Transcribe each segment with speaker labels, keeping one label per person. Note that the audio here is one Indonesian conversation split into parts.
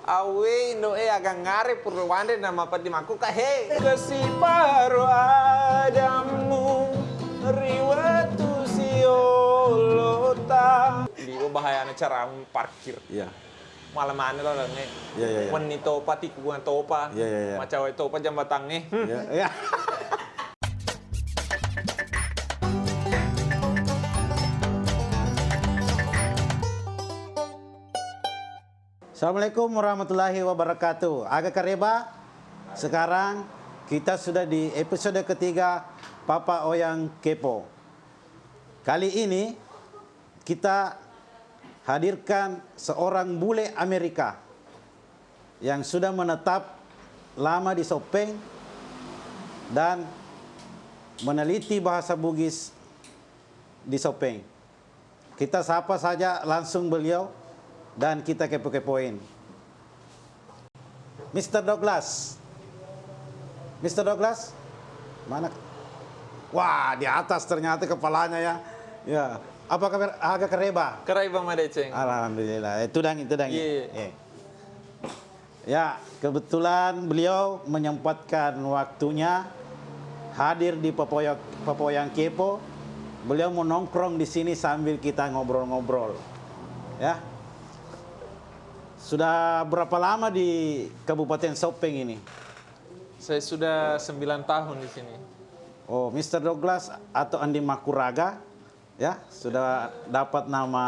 Speaker 1: Awe Indo agak ngare purwande nama pati maku kahe. Kasih baru adamu riwatu siolota. Di bahaya cara parkir.
Speaker 2: Iya.
Speaker 1: Malam mana lo nge.
Speaker 2: Iya, iya, iya.
Speaker 1: Wani topa tikungan topa.
Speaker 2: Iya, iya, iya.
Speaker 1: Macawe topa jambatan nge.
Speaker 2: Iya, iya. Assalamualaikum warahmatullahi wabarakatuh. Agak kareba. Sekarang kita sudah di episode ketiga Papa Oyang Kepo. Kali ini kita hadirkan seorang bule Amerika yang sudah menetap lama di Sopeng dan meneliti bahasa Bugis di Sopeng. Kita sapa saja langsung beliau dan kita kepo-kepoin. Mr. Douglas. Mr. Douglas? Mana? Wah, di atas ternyata kepalanya ya. Ya. Apa kabar? Agak kereba?
Speaker 1: Kereba madeceng.
Speaker 2: Alhamdulillah. Itu dang.
Speaker 1: Iya.
Speaker 2: Ya, kebetulan beliau menyempatkan waktunya hadir di Papa Oyang Kepo. Beliau mau nongkrong di sini sambil kita ngobrol-ngobrol. Ya. Sudah berapa lama di Kabupaten Sopeng ini?
Speaker 1: Saya sudah 9 tahun di sini.
Speaker 2: Oh, Mr. Douglas atau Andi Makuraga, ya sudah dapat nama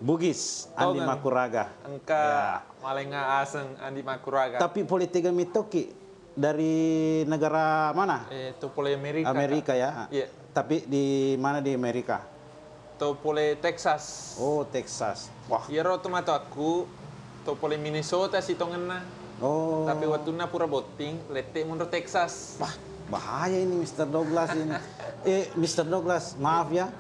Speaker 2: Bugis Andi
Speaker 1: kan?
Speaker 2: Makuraga.
Speaker 1: Engka
Speaker 2: Ya.
Speaker 1: malenga aseng Andi Makuraga.
Speaker 2: Tapi politika mitoki dari negara mana?
Speaker 1: Topole Amerika.
Speaker 2: Amerika ya.
Speaker 1: Iya.
Speaker 2: Tapi di mana di Amerika?
Speaker 1: Topole Texas.
Speaker 2: Oh, Texas. Wah.
Speaker 1: Iya rotomato aku topole Minnesota si tongena.
Speaker 2: Oh.
Speaker 1: Tapi waktu na pura boting lete mundur Texas.
Speaker 2: Wah, bahaya ini Mr. Douglas ini. Mr. Douglas, maaf ya.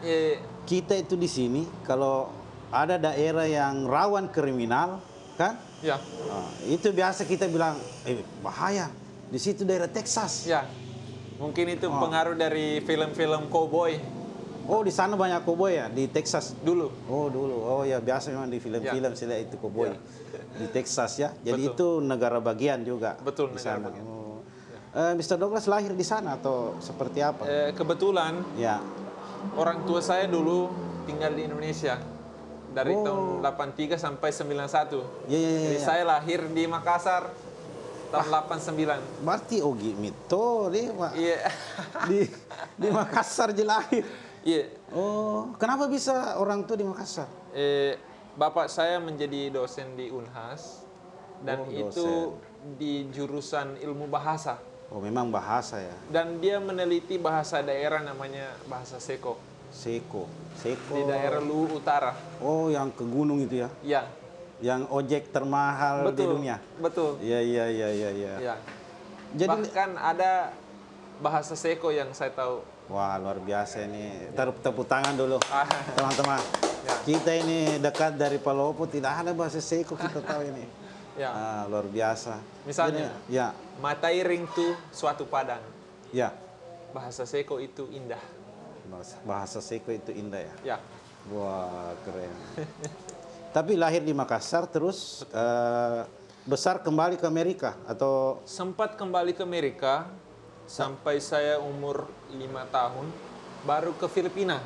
Speaker 2: Kita itu di sini kalau ada daerah yang rawan kriminal, kan?
Speaker 1: Ya.
Speaker 2: Itu biasa kita bilang, bahaya. Di situ daerah Texas.
Speaker 1: Ya. Mungkin itu pengaruh dari film-film cowboy.
Speaker 2: Oh, di sana banyak koboi ya di Texas.
Speaker 1: Dulu.
Speaker 2: Oh, dulu. Oh ya, biasa memang di film-film saya lihat itu koboi.
Speaker 1: Ya.
Speaker 2: Di Texas ya. Jadi
Speaker 1: Betul.
Speaker 2: itu negara bagian juga.
Speaker 1: Betul,
Speaker 2: di
Speaker 1: negara
Speaker 2: sana.
Speaker 1: bagian.
Speaker 2: Oh. Mr. Douglas lahir di sana atau seperti apa?
Speaker 1: Kebetulan
Speaker 2: Ya.
Speaker 1: orang tua saya dulu tinggal di Indonesia. Dari tahun 83 sampai 91.
Speaker 2: Iya.
Speaker 1: Jadi saya lahir di Makassar tahun 89.
Speaker 2: Berarti Ogi Mito dia Pak.
Speaker 1: Iya.
Speaker 2: di Makassar je lahir.
Speaker 1: Iya.
Speaker 2: Oh, kenapa bisa orang tua di Makassar?
Speaker 1: Bapak saya menjadi dosen di Unhas dan itu di jurusan ilmu bahasa.
Speaker 2: Oh, memang bahasa ya.
Speaker 1: Dan dia meneliti bahasa daerah namanya bahasa Seko.
Speaker 2: Seko.
Speaker 1: Di daerah Luwu Utara.
Speaker 2: Oh, yang ke gunung itu ya?
Speaker 1: Iya.
Speaker 2: Yang ojek termahal di dunia.
Speaker 1: Betul.
Speaker 2: Iya.
Speaker 1: Iya.
Speaker 2: Jadi
Speaker 1: Bahkan ada bahasa Seko yang saya tahu.
Speaker 2: wah, luar biasa ini. Tepuk tangan dulu,
Speaker 1: Ah.
Speaker 2: teman-teman.
Speaker 1: Ya.
Speaker 2: Kita ini dekat dari Palopo, tidak ada bahasa Seko kita tahu ini.
Speaker 1: Ya.
Speaker 2: Luar biasa.
Speaker 1: Misalnya,
Speaker 2: Jadi, ya,
Speaker 1: Matairing tu suatu padang.
Speaker 2: ya.
Speaker 1: Bahasa Seko itu indah.
Speaker 2: Bahasa Seko itu indah ya.
Speaker 1: Ya.
Speaker 2: Wah, keren. Tapi lahir di Makassar, terus besar kembali ke Amerika atau?
Speaker 1: Sempat kembali ke Amerika sampai saya umur 5 tahun, baru ke Filipina.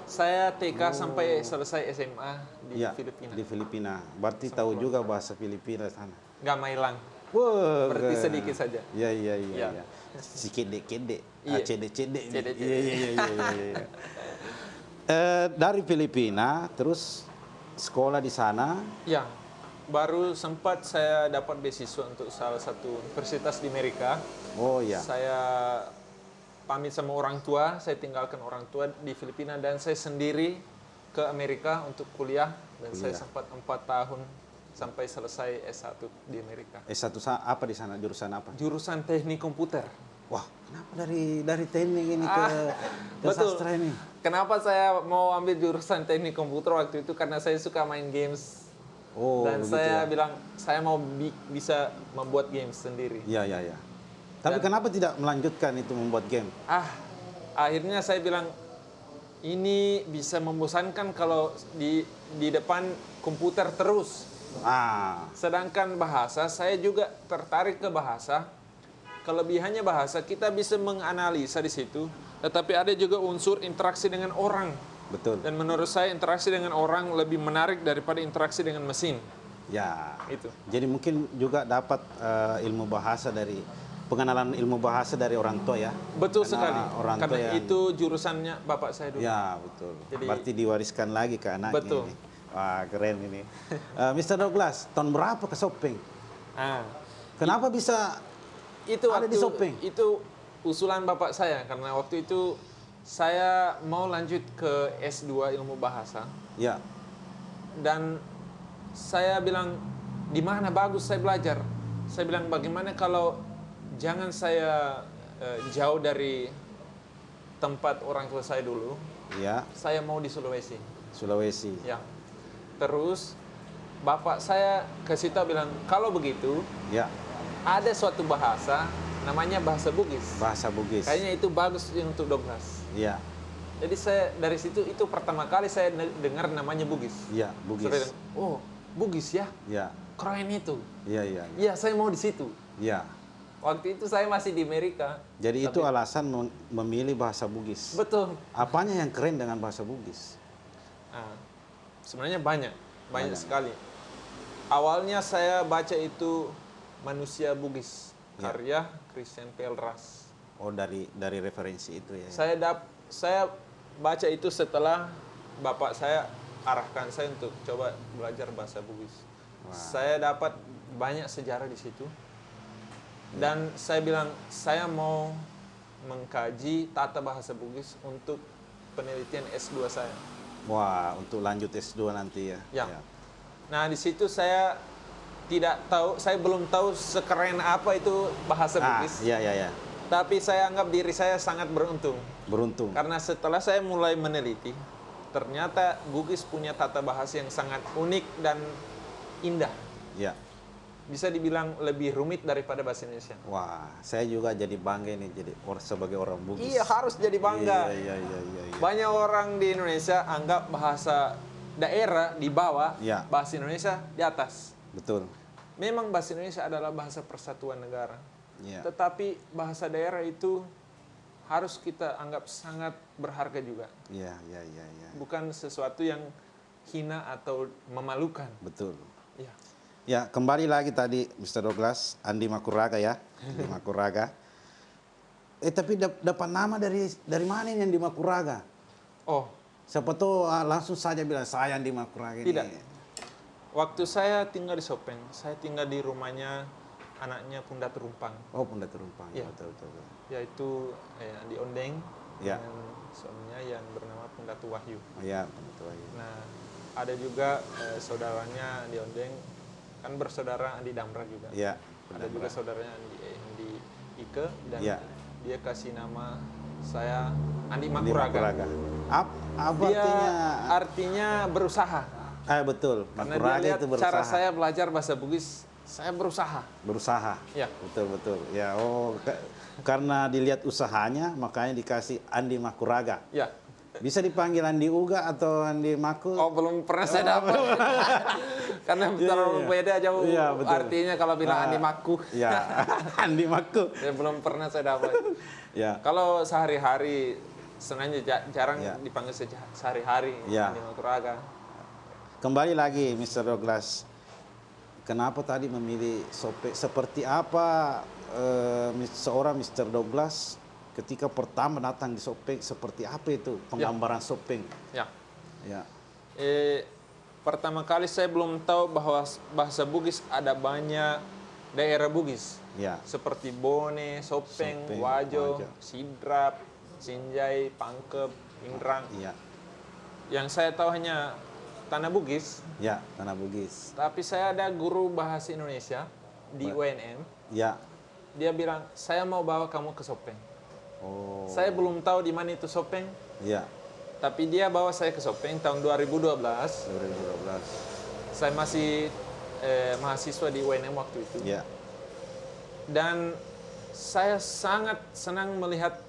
Speaker 1: Saya TK sampai selesai SMA di
Speaker 2: Ya,
Speaker 1: Filipina.
Speaker 2: di Filipina. Berarti tahu juga bahasa Filipina sana.
Speaker 1: Nggak mailang,
Speaker 2: Wah,
Speaker 1: berarti
Speaker 2: keren.
Speaker 1: sedikit saja.
Speaker 2: Iya.
Speaker 1: Ya.
Speaker 2: Si kede-kede.
Speaker 1: Iya.
Speaker 2: Cede-cede.
Speaker 1: Cede-cede.
Speaker 2: Iya. Dari Filipina, terus sekolah di sana.
Speaker 1: Ya, baru sempat saya dapat beasiswa untuk salah satu universitas di Amerika.
Speaker 2: Oh ya.
Speaker 1: Saya pamit sama orang tua, saya tinggalkan orang tua di Filipina dan saya sendiri ke Amerika untuk kuliah. Dan saya sempat 4 tahun sampai selesai S1 di Amerika.
Speaker 2: S1 apa di sana? Jurusan apa?
Speaker 1: Jurusan teknik komputer.
Speaker 2: Wah, kenapa dari teknik ini ke
Speaker 1: Betul.
Speaker 2: sastra ini?
Speaker 1: Kenapa saya mau ambil jurusan teknik komputer waktu itu? Karena saya suka main games.
Speaker 2: Oh,
Speaker 1: Dan
Speaker 2: begitu
Speaker 1: saya
Speaker 2: ya.
Speaker 1: bilang, saya mau bisa membuat games sendiri.
Speaker 2: Iya. Tapi kenapa tidak melanjutkan itu membuat game?
Speaker 1: Akhirnya saya bilang, ini bisa membosankan kalau di depan komputer terus. Sedangkan bahasa, saya juga tertarik ke bahasa. Kelebihannya bahasa, kita bisa menganalisa di situ, tetapi ada juga unsur interaksi dengan orang.
Speaker 2: Betul.
Speaker 1: Dan menurut saya interaksi dengan orang lebih menarik daripada interaksi dengan mesin.
Speaker 2: Ya.
Speaker 1: Itu.
Speaker 2: Jadi mungkin juga dapat ilmu bahasa dari pengenalan ilmu bahasa dari orang tua ya.
Speaker 1: Betul
Speaker 2: Karena
Speaker 1: sekali.
Speaker 2: Orang
Speaker 1: Karena
Speaker 2: tua yang,
Speaker 1: itu jurusannya bapak saya dulu.
Speaker 2: ya betul.
Speaker 1: Jadi,
Speaker 2: berarti diwariskan lagi ke anaknya.
Speaker 1: betul.
Speaker 2: Ini. Wah keren ini. Mr. Douglas, tahun berapa ke Sopeng? Kenapa bisa
Speaker 1: itu
Speaker 2: ada
Speaker 1: waktu,
Speaker 2: di Sopeng?
Speaker 1: Itu usulan bapak saya karena waktu itu saya mau lanjut ke S2 ilmu bahasa.
Speaker 2: Ya.
Speaker 1: Dan saya bilang, di mana bagus saya belajar? Saya bilang, bagaimana kalau jangan saya jauh dari tempat orang tua saya dulu.
Speaker 2: Ya.
Speaker 1: Saya mau di Sulawesi.
Speaker 2: Sulawesi.
Speaker 1: Ya. Terus bapak saya ke situ bilang, kalau begitu,
Speaker 2: Ya.
Speaker 1: ada suatu bahasa namanya bahasa Bugis.
Speaker 2: Bahasa Bugis.
Speaker 1: Kayaknya itu bagus untuk Douglas.
Speaker 2: Ya.
Speaker 1: Jadi saya dari situ itu pertama kali saya dengar namanya Bugis.
Speaker 2: Ya, Bugis.
Speaker 1: Saya bilang, oh, Bugis ya?
Speaker 2: Ya.
Speaker 1: Keren itu.
Speaker 2: Ya, ya.
Speaker 1: Iya, saya mau di situ.
Speaker 2: Ya.
Speaker 1: Waktu itu saya masih di Amerika.
Speaker 2: Jadi itu alasan memilih bahasa Bugis.
Speaker 1: Betul.
Speaker 2: Apanya yang keren dengan bahasa Bugis?
Speaker 1: Nah, sebenarnya banyak sekali. Awalnya saya baca itu Manusia Bugis, karya Christian Pelras.
Speaker 2: Oh, dari referensi itu ya.
Speaker 1: Saya baca itu setelah bapak saya arahkan saya untuk coba belajar bahasa Bugis. Saya dapat banyak sejarah di situ. Dan saya bilang, saya mau mengkaji tata bahasa Bugis untuk penelitian S2 saya.
Speaker 2: Wah, untuk lanjut S2 nanti ya.
Speaker 1: Ya. Nah, di situ saya tidak tahu, saya belum tahu sekeren apa itu bahasa Bugis.
Speaker 2: Iya, iya, iya.
Speaker 1: Tapi saya anggap diri saya sangat beruntung.
Speaker 2: Beruntung.
Speaker 1: Karena setelah saya mulai meneliti, ternyata Bugis punya tata bahasa yang sangat unik dan indah.
Speaker 2: Ya.
Speaker 1: Bisa dibilang lebih rumit daripada bahasa Indonesia.
Speaker 2: Wah, saya juga jadi bangga nih jadi sebagai orang Bugis.
Speaker 1: Iya, harus jadi bangga.
Speaker 2: Iya.
Speaker 1: Banyak orang di Indonesia anggap bahasa daerah di bawah, bahasa Indonesia di atas.
Speaker 2: Betul.
Speaker 1: Memang bahasa Indonesia adalah bahasa persatuan negara.
Speaker 2: Ya.
Speaker 1: Tetapi bahasa daerah itu harus kita anggap sangat berharga juga.
Speaker 2: Iya.
Speaker 1: Bukan sesuatu yang hina atau memalukan.
Speaker 2: Betul.
Speaker 1: Ya.
Speaker 2: Ya, kembali lagi tadi Mr. Douglas, Andi Makuraga ya. Andi Makuraga. Tapi dapat nama dari mana ini Andi Makuraga?
Speaker 1: Oh,
Speaker 2: siapa tuh langsung saja bilang saya Andi Makuraga ini.
Speaker 1: Tidak. Waktu saya tinggal di Sopeng, saya tinggal di rumahnya anaknya Punda Terumpang.
Speaker 2: Oh, Punda Terumpang.
Speaker 1: Ya.
Speaker 2: Betul.
Speaker 1: Yaitu di Ondeng
Speaker 2: Ya.
Speaker 1: dengan suaminya yang bernama Punda Wahyu.
Speaker 2: Iya, Punda Wahyu.
Speaker 1: Nah, ada juga saudaranya di Ondeng, kan bersaudara Andi Damra juga.
Speaker 2: Iya.
Speaker 1: Ada juga saudaranya Andi Ike dan
Speaker 2: Ya.
Speaker 1: dia kasih nama saya Andi
Speaker 2: Andi
Speaker 1: Makuraga.
Speaker 2: Makuraga. Apa
Speaker 1: Dia
Speaker 2: artinya?
Speaker 1: artinya berusaha.
Speaker 2: Betul.
Speaker 1: Karena dia
Speaker 2: Makuraga
Speaker 1: lihat
Speaker 2: itu berusaha.
Speaker 1: cara saya belajar bahasa Bugis, saya berusaha.
Speaker 2: Berusaha.
Speaker 1: Ya.
Speaker 2: Betul. Ya, karena dilihat usahanya makanya dikasih Andi Makuraga.
Speaker 1: Ya.
Speaker 2: Bisa dipanggil Andi Uga atau Andi Maku?
Speaker 1: Oh, belum pernah saya dapat. Karena terlalu beda jauh artinya kalau bilang Andi Maku.
Speaker 2: Ya, Andi Maku.
Speaker 1: Ya, belum pernah saya dapat.
Speaker 2: Ya.
Speaker 1: Kalau sehari-hari sebenarnya jarang dipanggil sehari-hari Andi Makuraga.
Speaker 2: Kembali lagi Mr. Douglas. Kenapa tadi memilih Sopeng? Seperti apa seorang Mr. Douglas ketika pertama datang di Sopeng, seperti apa itu penggambaran Sopeng?
Speaker 1: Ya.
Speaker 2: Ya.
Speaker 1: Pertama kali saya belum tahu bahwa bahasa Bugis ada banyak daerah Bugis.
Speaker 2: Ya.
Speaker 1: Seperti Bone, Sopeng, Wajo, Sidrap, Sinjai, Pangkep, Indrang.
Speaker 2: Iya.
Speaker 1: Yang saya tahu hanya Tanah Bugis.
Speaker 2: Ya, Tanah Bugis.
Speaker 1: Tapi saya ada guru bahasa Indonesia di UNM.
Speaker 2: Ya.
Speaker 1: Dia bilang, saya mau bawa kamu ke Sopeng.
Speaker 2: Oh.
Speaker 1: Saya belum tahu di mana itu Sopeng.
Speaker 2: Ya.
Speaker 1: Tapi dia bawa saya ke Sopeng tahun 2012.
Speaker 2: 2012.
Speaker 1: Saya masih mahasiswa di UNM waktu itu.
Speaker 2: Ya.
Speaker 1: Dan saya sangat senang melihat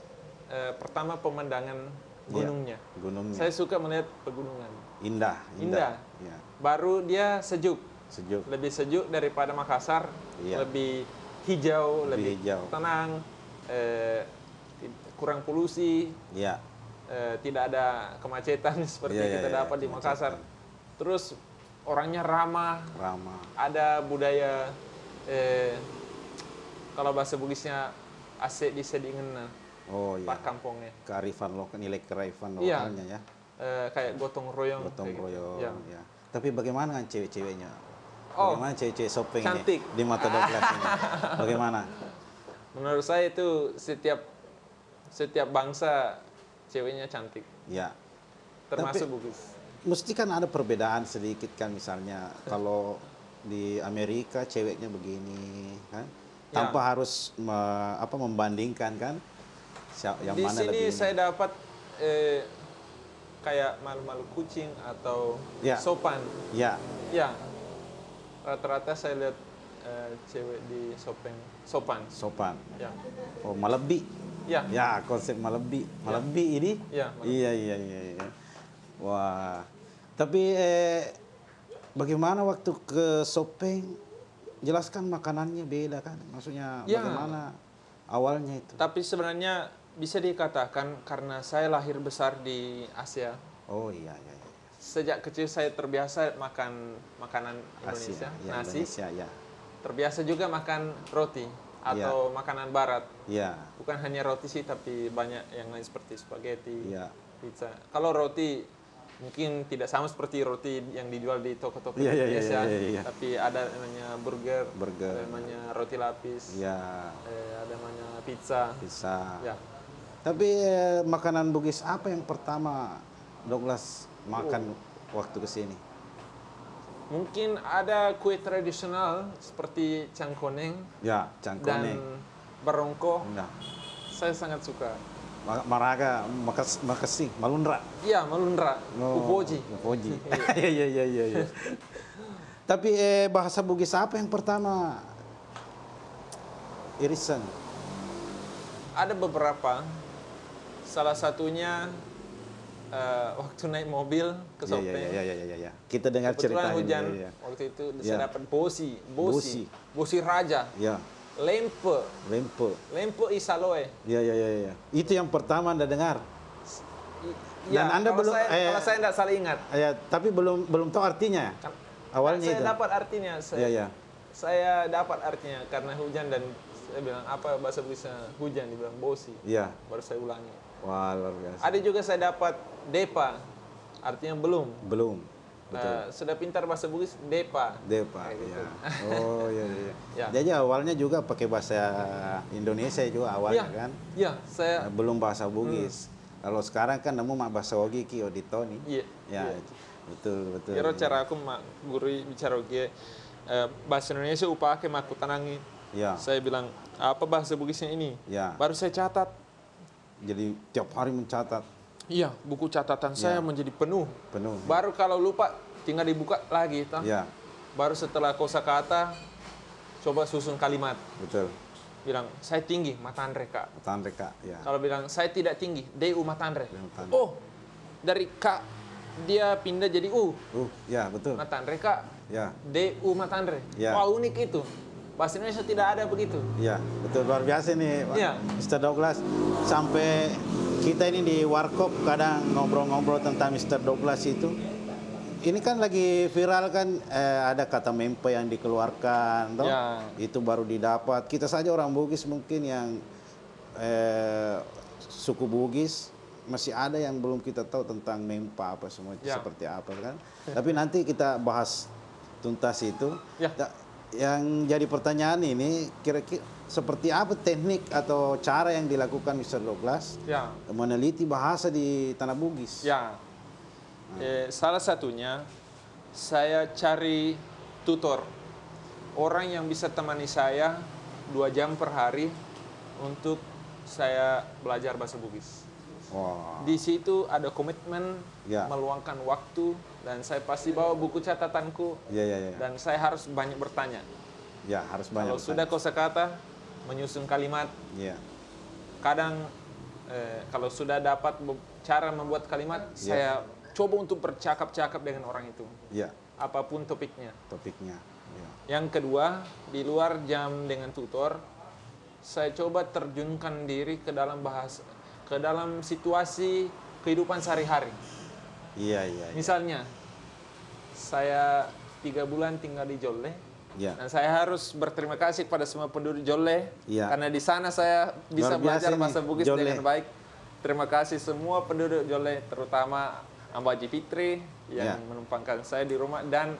Speaker 1: pertama pemandangan gunungnya.
Speaker 2: Gunungnya.
Speaker 1: Saya suka melihat pegunungan.
Speaker 2: Indah.
Speaker 1: Indah.
Speaker 2: Ya.
Speaker 1: Baru dia sejuk.
Speaker 2: Sejuk.
Speaker 1: Lebih sejuk daripada Makassar,
Speaker 2: Iya.
Speaker 1: lebih hijau,
Speaker 2: Lebih
Speaker 1: lebih
Speaker 2: hijau.
Speaker 1: tenang, kurang polusi,
Speaker 2: Iya.
Speaker 1: tidak ada kemacetan seperti
Speaker 2: Iya, iya,
Speaker 1: kita
Speaker 2: iya,
Speaker 1: dapat di
Speaker 2: kemacetan.
Speaker 1: Makassar. Terus orangnya ramah,
Speaker 2: Ramah.
Speaker 1: ada budaya, kalau bahasa Bugisnya asik di sedingena,
Speaker 2: Oh iya.
Speaker 1: pak kampungnya.
Speaker 2: Kearifan lokal, nilai kearifan
Speaker 1: Iya.
Speaker 2: lokalnya ya.
Speaker 1: Kayak gotong royong.
Speaker 2: Gotong
Speaker 1: kayak gitu.
Speaker 2: royong.
Speaker 1: Ya.
Speaker 2: Ya. Tapi bagaimana dengan cewek-ceweknya?
Speaker 1: Oh,
Speaker 2: Bagaimana cewek-cewek Sopeng
Speaker 1: cantik.
Speaker 2: ini di mata Douglas ini? Bagaimana?
Speaker 1: Menurut saya itu setiap bangsa ceweknya cantik,
Speaker 2: Ya.
Speaker 1: termasuk Bugis.
Speaker 2: Mesti kan ada perbedaan sedikit kan, misalnya kalau di Amerika ceweknya begini kan, tanpa harus membandingkan kan, yang
Speaker 1: Di
Speaker 2: mana
Speaker 1: sini
Speaker 2: lebih
Speaker 1: saya dapat kayak malu-malu kucing atau
Speaker 2: Ya.
Speaker 1: sopan.
Speaker 2: ya
Speaker 1: Ya, rata-rata saya lihat cewek di sopan.
Speaker 2: sopan.
Speaker 1: Ya,
Speaker 2: Oh, malebi.
Speaker 1: ya,
Speaker 2: Ya, konsep malebi. Malebi ini.
Speaker 1: ya.
Speaker 2: Iya. Wah. Tapi bagaimana waktu ke Sopeng? Jelaskan makanannya beda kan? Maksudnya
Speaker 1: Ya.
Speaker 2: bagaimana awalnya itu?
Speaker 1: Tapi sebenarnya bisa dikatakan karena saya lahir besar di Asia.
Speaker 2: Oh iya.
Speaker 1: Sejak kecil saya terbiasa makan makanan Indonesia,
Speaker 2: Asia, ya,
Speaker 1: nasi.
Speaker 2: Indonesia, ya.
Speaker 1: Terbiasa juga makan roti atau makanan barat.
Speaker 2: Ya,
Speaker 1: Bukan hanya roti sih, tapi banyak yang lain seperti spaghetti,
Speaker 2: ya.
Speaker 1: pizza. Kalau roti mungkin tidak sama seperti roti yang dijual di toko-toko
Speaker 2: Iya, iya, iya,
Speaker 1: Indonesia,
Speaker 2: iya.
Speaker 1: tapi ada namanya burger,
Speaker 2: Burger.
Speaker 1: ada namanya roti lapis,
Speaker 2: Ya,
Speaker 1: ada namanya pizza.
Speaker 2: bisa.
Speaker 1: Ya.
Speaker 2: Tapi makanan Bugis apa yang pertama Douglas makan waktu ke sini?
Speaker 1: Mungkin ada kue tradisional seperti cangkoneng
Speaker 2: Ya,
Speaker 1: dan
Speaker 2: cangkoneng.
Speaker 1: barongko.
Speaker 2: Ya.
Speaker 1: Saya sangat suka.
Speaker 2: Maraga, makasih, malunra.
Speaker 1: Iya, malunra, upoji.
Speaker 2: Upoji. Iya. Tapi bahasa Bugis apa yang pertama? Irisan.
Speaker 1: Ada beberapa. Salah satunya waktu naik mobil ke Sopeng.
Speaker 2: Iya. Kita dengar
Speaker 1: Kebetulan
Speaker 2: ceritanya.
Speaker 1: hujan.
Speaker 2: Iya.
Speaker 1: Waktu itu
Speaker 2: Ya.
Speaker 1: saya dapat bosi
Speaker 2: Bosi.
Speaker 1: raja,
Speaker 2: Ya,
Speaker 1: lempe isaloe.
Speaker 2: iya. Itu yang pertama Anda dengar.
Speaker 1: Ya,
Speaker 2: Anda
Speaker 1: kalau
Speaker 2: belum-
Speaker 1: kalau saya tidak salah ingat.
Speaker 2: Ya, tapi belum tahu artinya. Awalnya
Speaker 1: saya
Speaker 2: itu.
Speaker 1: dapat artinya.
Speaker 2: Iya.
Speaker 1: Saya dapat artinya karena hujan dan saya bilang apa bahasa Bugisnya hujan, dibilang bosi.
Speaker 2: Iya.
Speaker 1: Baru saya ulangi.
Speaker 2: Wah, luar biasa.
Speaker 1: Ada juga saya dapat depa, artinya belum.
Speaker 2: Belum. Betul.
Speaker 1: Sudah pintar bahasa Bugis, depa.
Speaker 2: Depa,
Speaker 1: Kayak gitu.
Speaker 2: ya. Oh, iya.
Speaker 1: Ya.
Speaker 2: Jadi awalnya juga pakai bahasa Indonesia juga awalnya kan.
Speaker 1: Iya, saya
Speaker 2: Belum bahasa Bugis. Kalau sekarang kan nemu mak bahasa Ogi ki Oditoni.
Speaker 1: iya.
Speaker 2: Ya, betul.
Speaker 1: Kira cara aku mak guru bicara oke bahasa Indonesia upake mak aku tanangi.
Speaker 2: Ya.
Speaker 1: Saya bilang, apa bahasa Bugisnya ini?
Speaker 2: Ya.
Speaker 1: Baru saya catat.
Speaker 2: Jadi tiap hari mencatat
Speaker 1: Iya, buku catatan saya menjadi penuh.
Speaker 2: penuh.
Speaker 1: Baru kalau lupa tinggal dibuka lagi, toh.
Speaker 2: Ya,
Speaker 1: Baru setelah kosakata coba susun kalimat.
Speaker 2: betul.
Speaker 1: Bilang, saya tinggi, matanre kak.
Speaker 2: Tahan reka, ya.
Speaker 1: Kalau bilang, saya tidak tinggi, DU matanre.
Speaker 2: Matanre.
Speaker 1: Oh, dari kak dia pindah jadi U.
Speaker 2: Ya, betul.
Speaker 1: Matanre kak,
Speaker 2: Ya.
Speaker 1: DU matanre.
Speaker 2: Ya.
Speaker 1: Wah, unik itu. Bahasa Indonesia tidak ada begitu.
Speaker 2: Ya, betul, luar biasa nih, Pak.
Speaker 1: Iya.
Speaker 2: Mr. Douglas. Sampai kita ini di Warkop kadang ngobrol-ngobrol tentang Mr. Douglas itu. Ini kan lagi viral kan, ada kata mempe yang dikeluarkan, toh?
Speaker 1: Ya.
Speaker 2: Itu baru didapat. Kita saja orang Bugis mungkin yang suku Bugis masih ada yang belum kita tahu tentang mempa apa semua itu
Speaker 1: Ya.
Speaker 2: seperti apa kan. Tapi nanti kita bahas tuntas itu.
Speaker 1: Ya.
Speaker 2: Yang jadi pertanyaan ini kira-kira seperti apa teknik atau cara yang dilakukan Mr. Douglas
Speaker 1: Ya.
Speaker 2: meneliti bahasa di Tanah Bugis?
Speaker 1: Ya. Salah satunya saya cari tutor. Orang yang bisa temani saya 2 jam per hari untuk saya belajar bahasa Bugis.
Speaker 2: Wah.
Speaker 1: Di situ ada komitmen
Speaker 2: Ya.
Speaker 1: meluangkan waktu dan saya pasti bawa buku catatanku
Speaker 2: Ya.
Speaker 1: dan saya harus banyak bertanya.
Speaker 2: Ya, harus banyak.
Speaker 1: Kalau sudah kosakata, menyusun kalimat.
Speaker 2: Ya.
Speaker 1: Kadang kalau sudah dapat cara membuat kalimat,
Speaker 2: Ya.
Speaker 1: saya coba untuk bercakap-cakap dengan orang itu.
Speaker 2: Ya.
Speaker 1: apapun topiknya.
Speaker 2: Topiknya. Ya.
Speaker 1: Yang kedua, di luar jam dengan tutor, saya coba terjunkan diri ke dalam ke dalam situasi kehidupan sehari-hari.
Speaker 2: Iya, iya.
Speaker 1: Misalnya, saya 3 bulan tinggal di Jolle,
Speaker 2: Ya.
Speaker 1: dan saya harus berterima kasih pada semua penduduk Jolle,
Speaker 2: Ya.
Speaker 1: karena di sana saya bisa
Speaker 2: Luar biasa
Speaker 1: belajar
Speaker 2: ini,
Speaker 1: bahasa Bugis
Speaker 2: Jolle.
Speaker 1: dengan baik. Terima kasih semua penduduk Jolle, terutama Ambaji Fitri yang
Speaker 2: Ya.
Speaker 1: menumpangkan saya di rumah, dan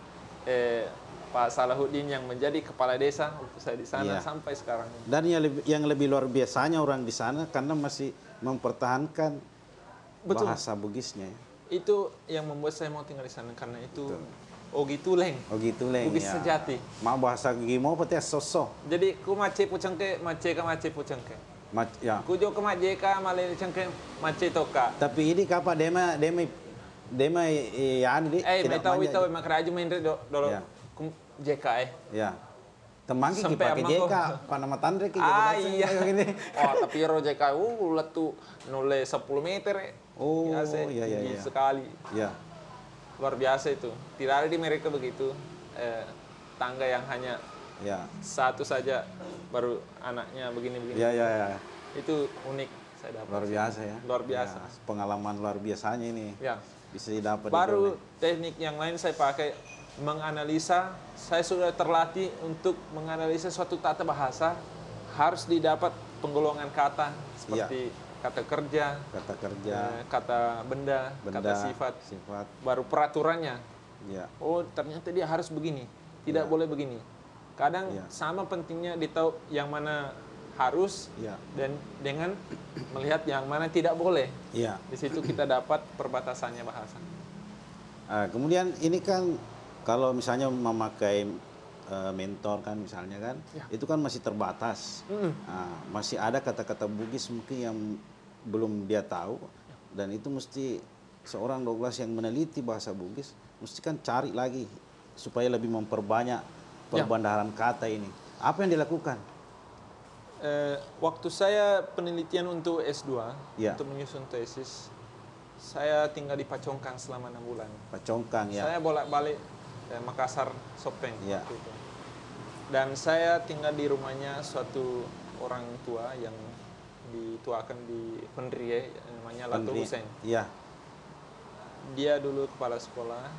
Speaker 1: Pak Salahuddin yang menjadi kepala desa waktu saya di sana
Speaker 2: Ya.
Speaker 1: sampai sekarang.
Speaker 2: Dan yang lebih luar biasanya orang di sana karena masih mempertahankan
Speaker 1: Betul.
Speaker 2: bahasa Bugisnya.
Speaker 1: Itu yang membuat saya mau tinggal di sana, karena itu Ogi Tuleng,
Speaker 2: Oh gitu Leng.
Speaker 1: Bugis
Speaker 2: Ya.
Speaker 1: sejati.
Speaker 2: Mau bahasa Gimo peti soso.
Speaker 1: Jadi ku mace pucengke, mace ka mace pucengke.
Speaker 2: Ya.
Speaker 1: Ku jo ka mace ka male cengke, mace toka.
Speaker 2: Tapi ini kapa dema ya di
Speaker 1: May tahu
Speaker 2: manja.
Speaker 1: itu makraju main dolo
Speaker 2: Ya.
Speaker 1: kum JK
Speaker 2: Ya. Temangki ki
Speaker 1: Sampai
Speaker 2: pakai
Speaker 1: amang
Speaker 2: JK,
Speaker 1: kok.
Speaker 2: Panama Tandre ki
Speaker 1: Iya.
Speaker 2: gini.
Speaker 1: Oh, tapi ro JK letu nule 10 meter.
Speaker 2: Oh,
Speaker 1: Biasa,
Speaker 2: iya, iya,
Speaker 1: tinggi
Speaker 2: iya.
Speaker 1: sekali.
Speaker 2: Ya.
Speaker 1: Luar biasa itu. Tidak ada di mereka begitu. Tangga yang hanya
Speaker 2: Ya.
Speaker 1: satu saja, baru anaknya begini-begini.
Speaker 2: Ya, ya, ya.
Speaker 1: Itu unik saya dapat.
Speaker 2: Luar biasa ya.
Speaker 1: Luar biasa.
Speaker 2: Ya, pengalaman luar biasanya ini.
Speaker 1: Ya.
Speaker 2: Bisa didapat di
Speaker 1: Baru
Speaker 2: Jolle.
Speaker 1: teknik yang lain saya pakai menganalisa. Saya sudah terlatih untuk menganalisa suatu tata bahasa, harus didapat penggolongan kata seperti kata kerja,
Speaker 2: Kata kerja,
Speaker 1: kata benda, kata sifat, baru peraturannya.
Speaker 2: Ya.
Speaker 1: Oh, ternyata dia harus begini, tidak boleh begini. Kadang sama pentingnya ditahu yang mana harus
Speaker 2: Ya.
Speaker 1: dan dengan melihat yang mana tidak boleh.
Speaker 2: Iya.
Speaker 1: Di situ kita dapat perbatasannya bahasa.
Speaker 2: Kemudian ini kan kalau misalnya memakai mentor kan misalnya kan, itu kan masih terbatas. Masih ada kata-kata Bugis mungkin yang belum dia tahu, dan itu mesti seorang Douglas yang meneliti bahasa Bugis mesti kan cari lagi supaya lebih memperbanyak perbandaran kata ini. Apa yang dilakukan?
Speaker 1: Waktu saya penelitian untuk S2, untuk menyusun tesis, saya tinggal di Pacongkang selama 6 bulan.
Speaker 2: Pacongkang ya.
Speaker 1: Saya bolak-balik Makassar, Sopeng
Speaker 2: Ya.
Speaker 1: waktu itu. Dan saya tinggal di rumahnya suatu orang tua yang dituakan di Pendrie, namanya Lato Hussein.
Speaker 2: Iya.
Speaker 1: Dia dulu kepala sekolah,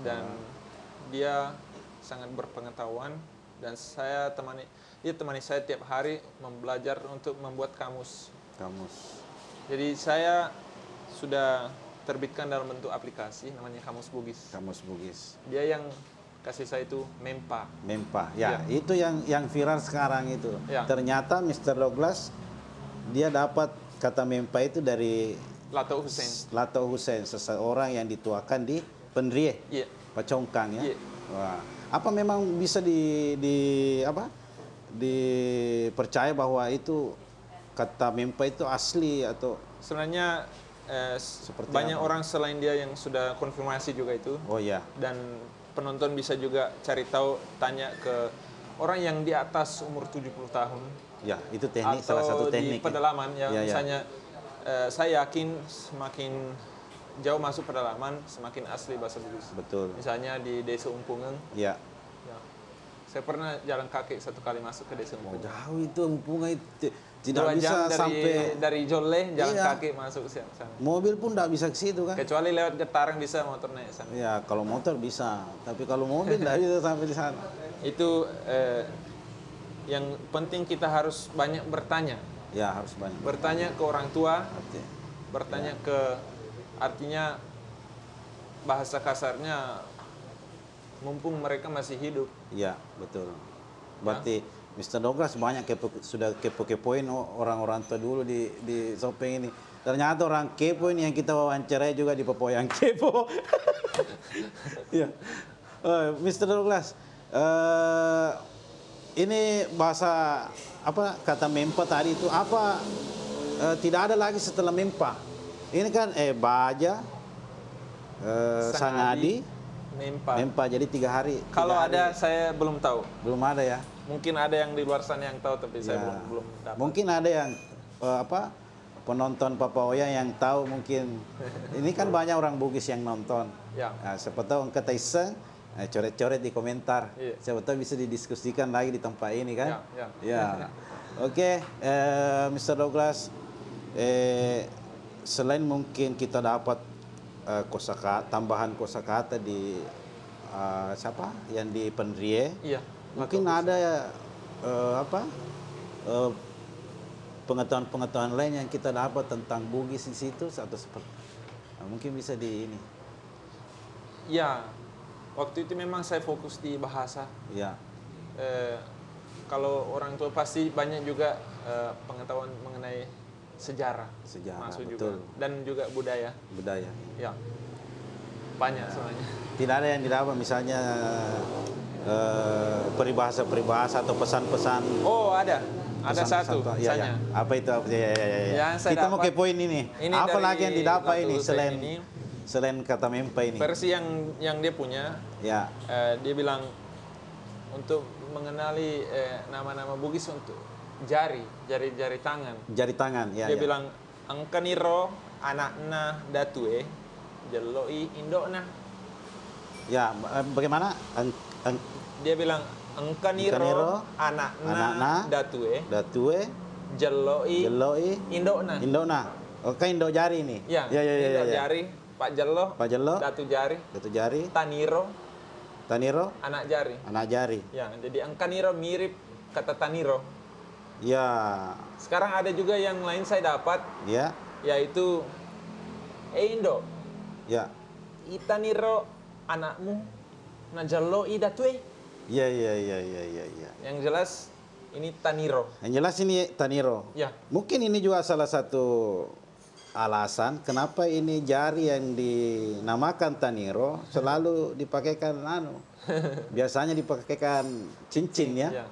Speaker 1: dan
Speaker 2: sekolah.
Speaker 1: dia sangat berpengetahuan, dan saya temani saya tiap hari belajar untuk membuat kamus. Jadi saya sudah terbitkan dalam bentuk aplikasi namanya Kamus Bugis.
Speaker 2: Kamus Bugis.
Speaker 1: Dia yang kasih saya itu Mempa.
Speaker 2: Mempa, ya, itu yang viral sekarang itu.
Speaker 1: Ya.
Speaker 2: Ternyata Mr. Douglas dia dapat kata Mempa itu dari
Speaker 1: Lato Hussein.
Speaker 2: Lato Hussein, seseorang yang dituakan di Pendrie,
Speaker 1: Iya.
Speaker 2: Pacongkang ya.
Speaker 1: Iya.
Speaker 2: Wah, apa memang bisa dipercaya bahwa itu kata Mempa itu asli atau
Speaker 1: Sebenarnya
Speaker 2: seperti
Speaker 1: banyak
Speaker 2: apa?
Speaker 1: orang selain dia yang sudah konfirmasi juga itu.
Speaker 2: Oh ya.
Speaker 1: Dan penonton bisa juga cari tahu, tanya ke orang yang di atas umur 70 tahun.
Speaker 2: Ya, itu teknik,
Speaker 1: Atau
Speaker 2: salah satu
Speaker 1: di
Speaker 2: teknik.
Speaker 1: pedalaman ya,
Speaker 2: Ya, ya.
Speaker 1: misalnya saya yakin semakin jauh masuk pedalaman semakin asli bahasa Bugis.
Speaker 2: Betul.
Speaker 1: Misalnya di Desa Umpungeng,
Speaker 2: Ya.
Speaker 1: ya. Saya pernah jalan kaki 1 kali masuk ke Desa
Speaker 2: Oh,
Speaker 1: Umpungeng.
Speaker 2: jauh itu Empunga itu. Tidak
Speaker 1: 2
Speaker 2: bisa
Speaker 1: jam
Speaker 2: sampai
Speaker 1: dari Jolle jalan
Speaker 2: Iya.
Speaker 1: kaki masuk ke sana.
Speaker 2: mobil pun tidak bisa ke situ kan?
Speaker 1: Kecuali lewat Getarang bisa motor naik sana.
Speaker 2: Ya, kalau motor bisa, tapi kalau mobil tidak bisa sampai di sana.
Speaker 1: Itu yang penting kita harus banyak bertanya.
Speaker 2: Ya, harus banyak.
Speaker 1: Bertanya ke orang tua,
Speaker 2: Artinya,
Speaker 1: bertanya ke, artinya bahasa kasarnya, mumpung mereka masih hidup.
Speaker 2: ya, betul. Berarti Mr. Douglas banyak sudah kepo-kepoin orang-orang tua dulu di Sopeng ini. Ternyata orang kepo ini yang kita wawancarai juga di Papua yang kepo. Ya. Mr. Douglas, ini bahasa apa kata Mempa tadi itu apa tidak ada lagi setelah Mempa. Ini kan Baja, Sangadi, Mempa. Jadi 3 hari.
Speaker 1: Kalau
Speaker 2: 3
Speaker 1: ada
Speaker 2: hari.
Speaker 1: saya belum tahu.
Speaker 2: Belum ada ya.
Speaker 1: Mungkin ada yang di luar sana yang tahu, tapi saya
Speaker 2: Ya.
Speaker 1: belum dapat.
Speaker 2: Mungkin ada yang penonton Papua yang tahu mungkin. Ini kan banyak orang Bugis yang nonton.
Speaker 1: Ya.
Speaker 2: Nah, siapa tahu engkau iseng coret-coret di komentar.
Speaker 1: Iya.
Speaker 2: Siapa tahu bisa didiskusikan lagi di tempat ini kan?
Speaker 1: Ya.
Speaker 2: Ya. Oke, Mr. Douglas, selain mungkin kita dapat tambahan kosakata di siapa yang di Pendrie,
Speaker 1: Iya.
Speaker 2: mungkin ada pengetahuan-pengetahuan lain yang kita dapat tentang Bugis di situ atau seperti mungkin bisa di ini.
Speaker 1: Ya, waktu itu memang saya fokus di bahasa.
Speaker 2: Ya.
Speaker 1: Kalau orang tua pasti banyak juga pengetahuan mengenai sejarah masuk
Speaker 2: betul.
Speaker 1: juga, dan juga budaya. Ya, banyak soalnya.
Speaker 2: Tidak ada yang didapat misalnya peribahasa-peribahasa atau pesan-pesan.
Speaker 1: Oh, ada satu
Speaker 2: Ya, ya.
Speaker 1: misalnya.
Speaker 2: Apa itu? Ya.
Speaker 1: Yang saya
Speaker 2: Kita mau
Speaker 1: dapat,
Speaker 2: ke poin ini.
Speaker 1: ini
Speaker 2: Apa
Speaker 1: dari
Speaker 2: lagi yang didapat ini
Speaker 1: Ratu Hussein ini,
Speaker 2: selain kata mempa ini?
Speaker 1: versi yang dia punya.
Speaker 2: Ya.
Speaker 1: Dia bilang untuk mengenali nama-nama Bugis untuk jari tangan.
Speaker 2: Jari tangan, ya.
Speaker 1: Dia
Speaker 2: ya.
Speaker 1: bilang angkaniro anakna datue jeloi indokna.
Speaker 2: Ya, bagaimana?
Speaker 1: Dia bilang angkaniro anakna datue jeloi indokna.
Speaker 2: Indona. Oke, Indo jari ini.
Speaker 1: Ya. Indok jari, Pak Jello, Datu jari, Taniro anak jari. Ya, jadi angkaniro mirip kata Taniro.
Speaker 2: Ya.
Speaker 1: Sekarang ada juga yang lain saya dapat,
Speaker 2: Ya.
Speaker 1: yaitu Indo.
Speaker 2: Ya.
Speaker 1: Itaniro anakmu najallo idatue.
Speaker 2: Ya.
Speaker 1: Yang jelas ini Taniro.
Speaker 2: Yang jelas ini Taniro.
Speaker 1: Ya.
Speaker 2: Mungkin ini juga salah satu alasan kenapa ini jari yang dinamakan Taniro selalu dipakaikan biasanya dipakaikan cincin ya.
Speaker 1: Ya.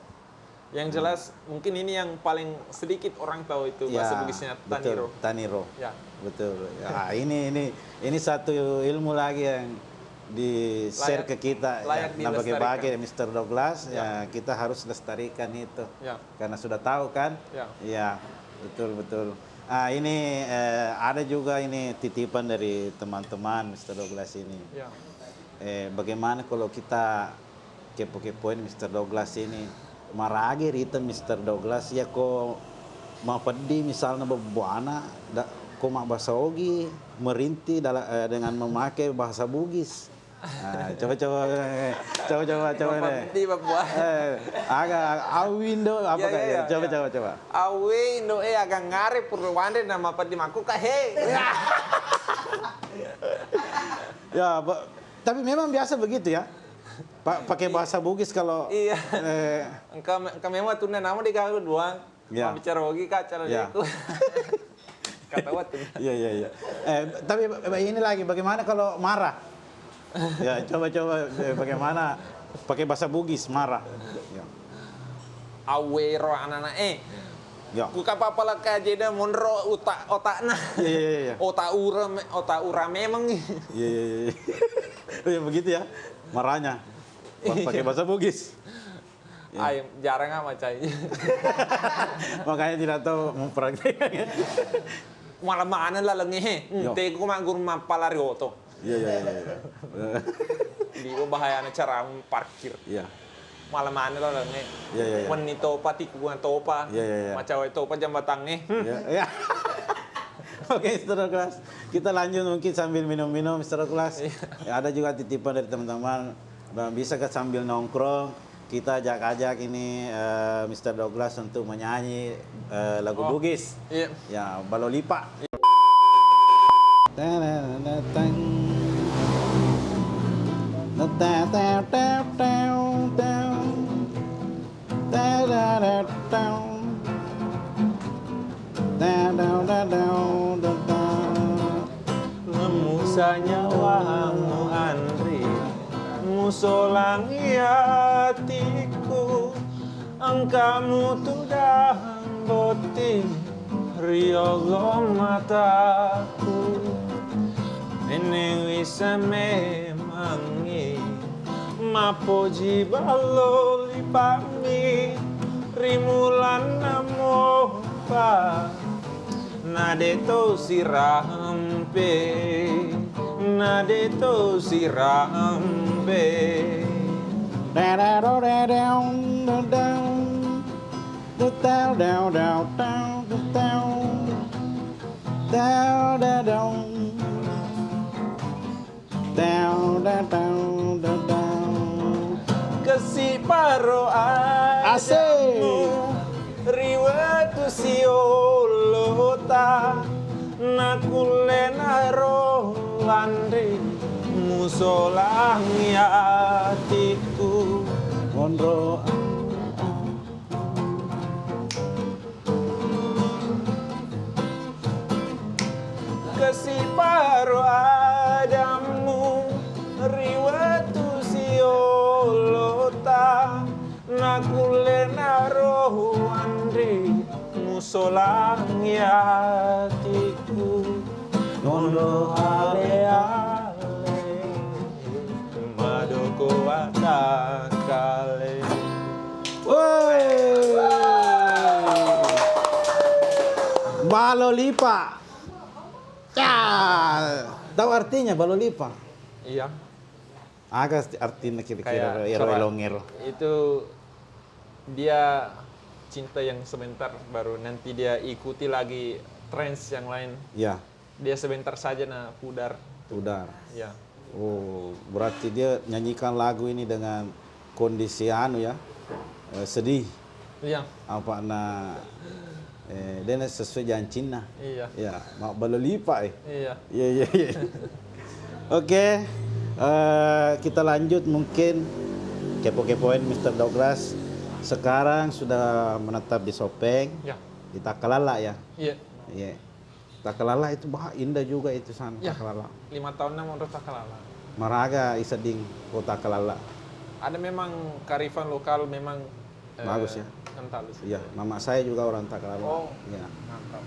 Speaker 1: Yang jelas mungkin ini yang paling sedikit orang tahu itu bahasa Bugisnya Taniro.
Speaker 2: Betul, Taniro.
Speaker 1: Ya.
Speaker 2: Betul. Ya, ini satu ilmu lagi yang di-share ke kita
Speaker 1: layak
Speaker 2: ya, bagi
Speaker 1: dilestarikan.
Speaker 2: Mr. Douglas ya kita harus lestarikan itu.
Speaker 1: Ya.
Speaker 2: Karena sudah tahu kan?
Speaker 1: Ya.
Speaker 2: Ya, betul. Ini ada juga ini titipan dari teman-teman Mr. Douglas ini.
Speaker 1: Ya.
Speaker 2: Bagaimana kalau kita kepo-kepoin Mr. Douglas ini maragi rita Mr. Douglas ya kok mau pedih misalnya bebuana kok mak bahasa Ogi merinti dengan memakai bahasa Bugis. Coba deh.
Speaker 1: Di Papua.
Speaker 2: Agak awindo apa kayak coba.
Speaker 1: Awe Indo agak ngare Purwande nama padi maku he.
Speaker 2: Ya, tapi memang biasa begitu ya. Pakai bahasa Bugis kalau
Speaker 1: Iya. Kami memang tunda nama di kau doang.
Speaker 2: Ya.
Speaker 1: Mau bicara Ogi cara
Speaker 2: Ya.
Speaker 1: itu. Kata waktu.
Speaker 2: Iya. Tapi ini lagi bagaimana kalau marah? Ya, coba bagaimana pakai bahasa Bugis marah. Ya.
Speaker 1: Awe ro anak
Speaker 2: Ya.
Speaker 1: ku kapapala kajeda monro otakna.
Speaker 2: Iya.
Speaker 1: Otak ura memang.
Speaker 2: Iya. Ya begitu ya. Marahnya pakai bahasa Bugis.
Speaker 1: Ay, jarang amat cai.
Speaker 2: Makanya tidak tahu mempraktekkan.
Speaker 1: Malah mana lah lengehe.
Speaker 2: Yo.
Speaker 1: Te ku magur mapalari oto.
Speaker 2: Iya.
Speaker 1: Di bahaya cara parkir.
Speaker 2: Iya.
Speaker 1: Malah mana lah lengehe.
Speaker 2: Iya.
Speaker 1: Wen topa tikungan topa.
Speaker 2: Iya.
Speaker 1: Macawai topa jam batangnya.
Speaker 2: Ya. Oke, Mr. Douglas. Kita lanjut mungkin sambil minum-minum, Mr. Douglas. Ya, ada juga titipan dari teman-teman. Bisa ke sambil nongkrong, kita ajak ini Mr. Douglas untuk menyanyi lagu Bugis.
Speaker 1: Iya.
Speaker 2: Ya, Balolipa.
Speaker 1: Musanya wamu Andri musolang hatiku angkamu tudah boti riogo mataku nene wisa memangi mapoji balo lipami rimulan namopa nadeto sirampe Kasih paro
Speaker 2: Asik.
Speaker 1: adamu riwatu siolota nakulena ro andri musolangi hatiku
Speaker 2: Mondro.
Speaker 1: kasih paro adamu riwatu siolota nakulena rohu andri musolangi hatiku nono ale ale madoko watakale.
Speaker 2: Woi. Balolipa. Ya, tahu artinya balolipa?
Speaker 1: Iya,
Speaker 2: Agak artinya kira-kira
Speaker 1: Kayak coba.
Speaker 2: elongero.
Speaker 1: itu dia cinta yang sebentar baru nanti dia ikuti lagi trends yang lain.
Speaker 2: Ya,
Speaker 1: Dia sebentar saja pudar.
Speaker 2: udah.
Speaker 1: Ya.
Speaker 2: Oh, berarti dia nyanyikan lagu ini dengan kondisi anu ya, sedih.
Speaker 1: Iya.
Speaker 2: Apa dia sesuai jangan Cina.
Speaker 1: Iya.
Speaker 2: Ya, mau balolipa
Speaker 1: Iya.
Speaker 2: Iya. Oke, kita lanjut mungkin kepo-kepoin Mr. Douglas. Sekarang sudah menetap di Sopeng,
Speaker 1: Ya.
Speaker 2: di Takalala ya.
Speaker 1: Iya.
Speaker 2: Iya. Takalala itu indah juga itu sana.
Speaker 1: Ya.
Speaker 2: Takalala.
Speaker 1: 5 tahun menurut Takalala.
Speaker 2: Maraga Isading kota Takalala.
Speaker 1: Ada memang kearifan lokal memang
Speaker 2: Bagus ya.
Speaker 1: kental sih.
Speaker 2: Iya, mama saya juga orang Takalala.
Speaker 1: Oh.
Speaker 2: Iya.
Speaker 1: Mantap.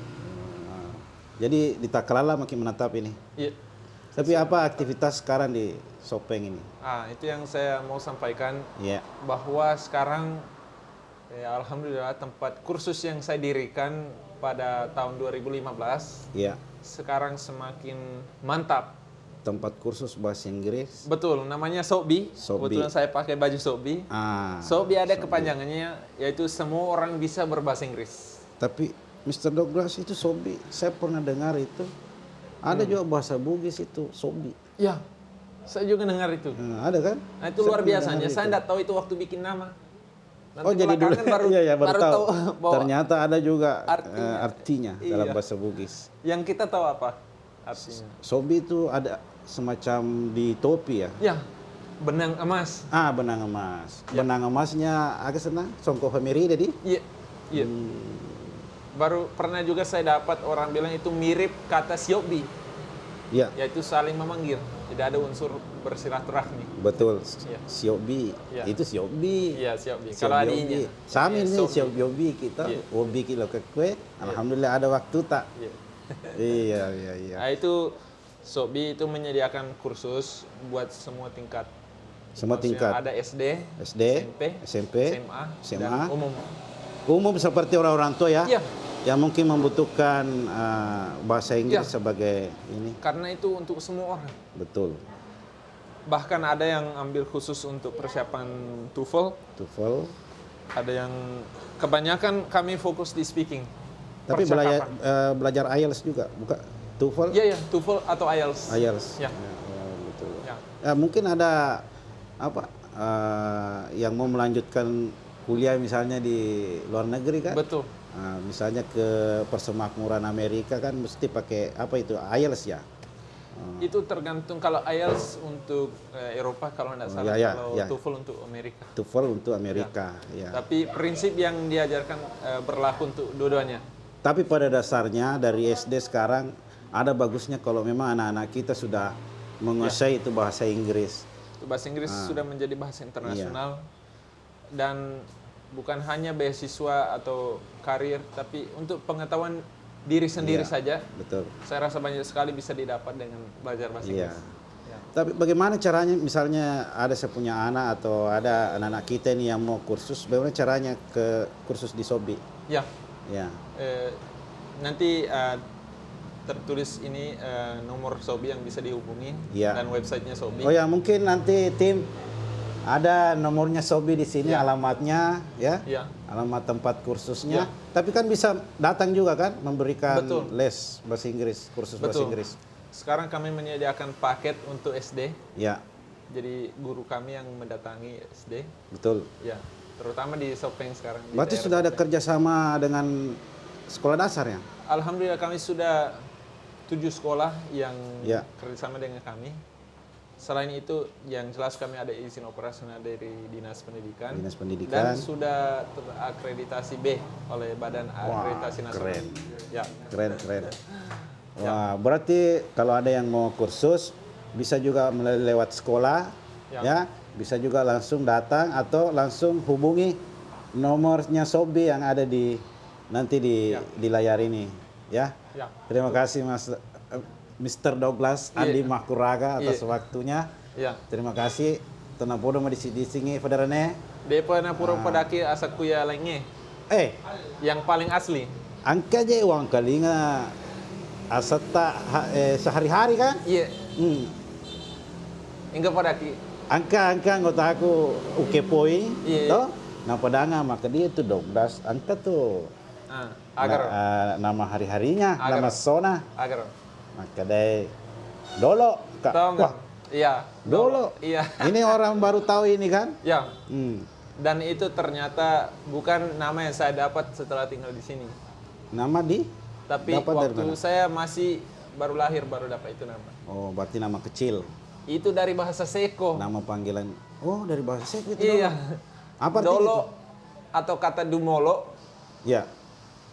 Speaker 2: Nah, jadi di Takalala makin menetap ini.
Speaker 1: Iya.
Speaker 2: Tapi apa aktivitas sekarang di Sopeng ini?
Speaker 1: Itu yang saya mau sampaikan
Speaker 2: Iya.
Speaker 1: bahwa sekarang alhamdulillah tempat kursus yang saya dirikan pada tahun 2015
Speaker 2: Iya.
Speaker 1: sekarang semakin mantap.
Speaker 2: Tempat kursus bahasa Inggris.
Speaker 1: Betul, namanya Sobi.
Speaker 2: Sobi.
Speaker 1: Kebetulan saya pakai baju Sobi. Sobi ada kepanjangannya yaitu semua orang bisa berbahasa Inggris.
Speaker 2: Tapi Mr. Douglas itu Sobi, saya pernah dengar itu. Ada juga bahasa Bugis itu Sobi.
Speaker 1: Ya, saya juga dengar itu.
Speaker 2: Ada kan?
Speaker 1: Nah, itu luar biasanya. Saya tidak tahu itu waktu bikin nama. Nanti
Speaker 2: Oh jadi dulu
Speaker 1: belakangan baru,
Speaker 2: iya, baru tahu.
Speaker 1: bahwa
Speaker 2: Ternyata ada juga
Speaker 1: artinya.
Speaker 2: artinya dalam
Speaker 1: Iya.
Speaker 2: bahasa Bugis.
Speaker 1: yang kita tahu apa artinya.
Speaker 2: Sobi itu ada semacam di topi ya.
Speaker 1: Ya, benang emas.
Speaker 2: Benang emas.
Speaker 1: Ya.
Speaker 2: Benang emasnya agak senang. Songko famiri jadi.
Speaker 1: Iya, iya. Baru pernah juga saya dapat orang bilang itu mirip kata siobi,
Speaker 2: Iya,
Speaker 1: yaitu saling memanggil. Tidak ada unsur bersilaturahmi.
Speaker 2: betul.
Speaker 1: Iya.
Speaker 2: Siobi.
Speaker 1: Iya.
Speaker 2: Itu Siobi.
Speaker 1: Iya, siobi. Kalau adiknya.
Speaker 2: Sama
Speaker 1: Iya,
Speaker 2: ini
Speaker 1: Sobi.
Speaker 2: Siobi kita.
Speaker 1: Iya.
Speaker 2: Wobi kilo ke kue. Alhamdulillah ada waktu tak.
Speaker 1: Iya.
Speaker 2: Iya.
Speaker 1: Nah, itu Sobi itu menyediakan kursus buat semua tingkat.
Speaker 2: Semua
Speaker 1: Maksudnya
Speaker 2: tingkat.
Speaker 1: Ada SD,
Speaker 2: SD, SMP,
Speaker 1: SMA,
Speaker 2: SMA.
Speaker 1: dan umum.
Speaker 2: Umum seperti orang-orang tua ya.
Speaker 1: Iya.
Speaker 2: Yang mungkin membutuhkan bahasa Inggris
Speaker 1: Iya.
Speaker 2: sebagai ini.
Speaker 1: Karena itu untuk semua orang.
Speaker 2: Betul.
Speaker 1: Bahkan ada yang ambil khusus untuk persiapan TOEFL,
Speaker 2: TOEFL.
Speaker 1: ada yang kebanyakan kami fokus di speaking.
Speaker 2: Tapi
Speaker 1: Percakapan.
Speaker 2: belajar IELTS juga, bukan TOEFL?
Speaker 1: Iya, TOEFL atau IELTS.
Speaker 2: IELTS.
Speaker 1: Ya.
Speaker 2: Betul.
Speaker 1: Ya.
Speaker 2: Mungkin ada apa yang mau melanjutkan kuliah misalnya di luar negeri kan?
Speaker 1: Betul.
Speaker 2: Misalnya ke Persemakmuran Amerika kan mesti pakai apa itu IELTS ya?
Speaker 1: Itu tergantung kalau IELTS untuk Eropa kalau tidak salah,
Speaker 2: ya,
Speaker 1: kalau
Speaker 2: ya.
Speaker 1: TOEFL untuk Amerika.
Speaker 2: TOEFL untuk Amerika, ya.
Speaker 1: Tapi prinsip yang diajarkan berlaku untuk dua-duanya.
Speaker 2: Tapi pada dasarnya dari SD sekarang ada bagusnya kalau memang anak-anak kita sudah menguasai itu bahasa Inggris.
Speaker 1: Bahasa Inggris sudah menjadi bahasa internasional dan bukan hanya beasiswa atau karir, tapi untuk pengetahuan diri sendiri
Speaker 2: Iya,
Speaker 1: saja.
Speaker 2: Betul.
Speaker 1: Saya rasa banyak sekali bisa didapat dengan belajar bahasa
Speaker 2: Iya.
Speaker 1: Inggris. Ya.
Speaker 2: Tapi bagaimana caranya misalnya ada saya punya anak atau ada anak-anak kita ini yang mau kursus, bagaimana caranya ke kursus di Sobi?
Speaker 1: Ya,
Speaker 2: Ya.
Speaker 1: nanti tertulis ini nomor Sobi yang bisa dihubungi
Speaker 2: Iya.
Speaker 1: dan websitenya Sobi.
Speaker 2: Oh ya, mungkin nanti tim Ada nomornya Sobi di sini,
Speaker 1: Ya.
Speaker 2: alamatnya, ya,
Speaker 1: Ya.
Speaker 2: alamat tempat kursusnya.
Speaker 1: Ya.
Speaker 2: Tapi kan bisa datang juga kan, memberikan
Speaker 1: Betul.
Speaker 2: les bahasa Inggris, kursus bahasa
Speaker 1: Betul.
Speaker 2: Inggris.
Speaker 1: Sekarang kami menyediakan paket untuk SD.
Speaker 2: Ya,
Speaker 1: Jadi guru kami yang mendatangi SD.
Speaker 2: betul.
Speaker 1: Ya. Terutama di Sopeng sekarang. Di
Speaker 2: Berarti
Speaker 1: daerah
Speaker 2: sudah ada
Speaker 1: Sopeng.
Speaker 2: kerjasama dengan sekolah dasar ya?
Speaker 1: Alhamdulillah kami sudah 7 sekolah yang
Speaker 2: Ya.
Speaker 1: kerjasama dengan kami. Selain itu, yang jelas kami ada izin operasional dari Dinas Pendidikan.
Speaker 2: Dinas Pendidikan.
Speaker 1: Dan sudah terakreditasi B oleh Badan Akreditasi Nasional.
Speaker 2: keren.
Speaker 1: Ya.
Speaker 2: Keren, keren. Wah, berarti kalau ada yang mau kursus bisa juga lewat sekolah,
Speaker 1: Ya.
Speaker 2: ya, bisa juga langsung datang atau langsung hubungi nomornya Sobi yang ada di nanti
Speaker 1: Ya.
Speaker 2: di layar ini, ya.
Speaker 1: Ya.
Speaker 2: Terima kasih Mas Mr. Douglas
Speaker 1: Iya.
Speaker 2: Andi Mahkuraga atas
Speaker 1: Iya.
Speaker 2: waktunya.
Speaker 1: Ya.
Speaker 2: Terima kasih. Tenang podo di sini Federane.
Speaker 1: Depa na puro padaki asakuya lainnya. Yang paling asli.
Speaker 2: Angka je uang kalinga asata sehari-hari kan?
Speaker 1: Iya.
Speaker 2: Hmm.
Speaker 1: Hingga padaki.
Speaker 2: Angka anggota aku ukepoi,
Speaker 1: Iya.
Speaker 2: toh? Nah padanga maka dia itu 12 angka tuh.
Speaker 1: Agar.
Speaker 2: Nama hari-harinya,
Speaker 1: Agar.
Speaker 2: nama sona.
Speaker 1: Agar.
Speaker 2: Maka deh dolo Kak.
Speaker 1: Tahu nggak?
Speaker 2: Wah,
Speaker 1: Iya.
Speaker 2: dolo.
Speaker 1: Iya.
Speaker 2: Ini orang baru tahu ini kan?
Speaker 1: Ya.
Speaker 2: Hmm.
Speaker 1: Dan itu ternyata bukan nama yang saya dapat setelah tinggal di sini.
Speaker 2: Nama di?
Speaker 1: Tapi
Speaker 2: Dapat dari
Speaker 1: waktu
Speaker 2: mana?
Speaker 1: saya masih baru lahir baru dapat itu nama.
Speaker 2: Oh, berarti nama kecil.
Speaker 1: Itu dari bahasa Seko.
Speaker 2: Nama panggilan. Oh, dari bahasa Sek itu.
Speaker 1: Iya.
Speaker 2: Dolo. Apa artinya
Speaker 1: Dolo
Speaker 2: itu?
Speaker 1: atau kata dumolo
Speaker 2: Ya.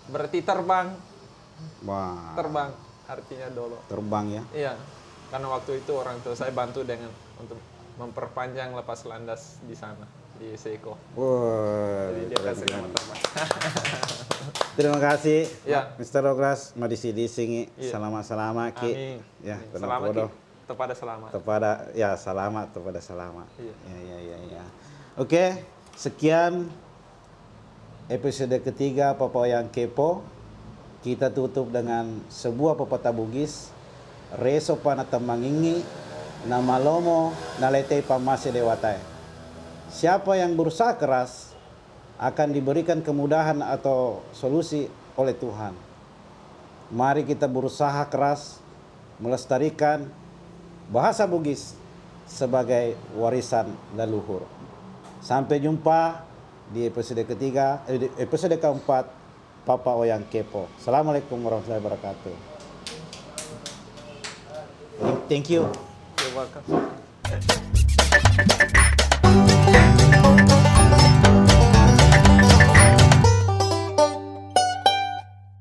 Speaker 1: berarti terbang.
Speaker 2: Wah.
Speaker 1: Terbang artinya dolo.
Speaker 2: Terbang ya.
Speaker 1: Iya. Karena waktu itu orang tua saya bantu dengan untuk memperpanjang lepas landas di sana di Seko.
Speaker 2: Wah.
Speaker 1: Jadi dia kasih nama terbang.
Speaker 2: Terima kasih,
Speaker 1: Ya.
Speaker 2: Mr. Douglas. Madisi di sini.
Speaker 1: Iya.
Speaker 2: Selamat Ki.
Speaker 1: Amin.
Speaker 2: Ya,
Speaker 1: Amin.
Speaker 2: tenang
Speaker 1: Selamat
Speaker 2: podo.
Speaker 1: Ki. Kepada selamat.
Speaker 2: Kepada ya selamat kepada selamat.
Speaker 1: Iya.
Speaker 2: Ya. Oke, sekian episode ketiga Papa yang Kepo. Kita tutup dengan sebuah pepatah Bugis. Reso panata mangingi nama lomo naletei pamase dewatai. Siapa yang berusaha keras akan diberikan kemudahan atau solusi oleh Tuhan. Mari kita berusaha keras melestarikan bahasa Bugis sebagai warisan leluhur. Sampai jumpa di episode ketiga, di episode keempat Papa Oyang Kepo. Assalamualaikum warahmatullahi wabarakatuh. Thank you.
Speaker 1: You're welcome.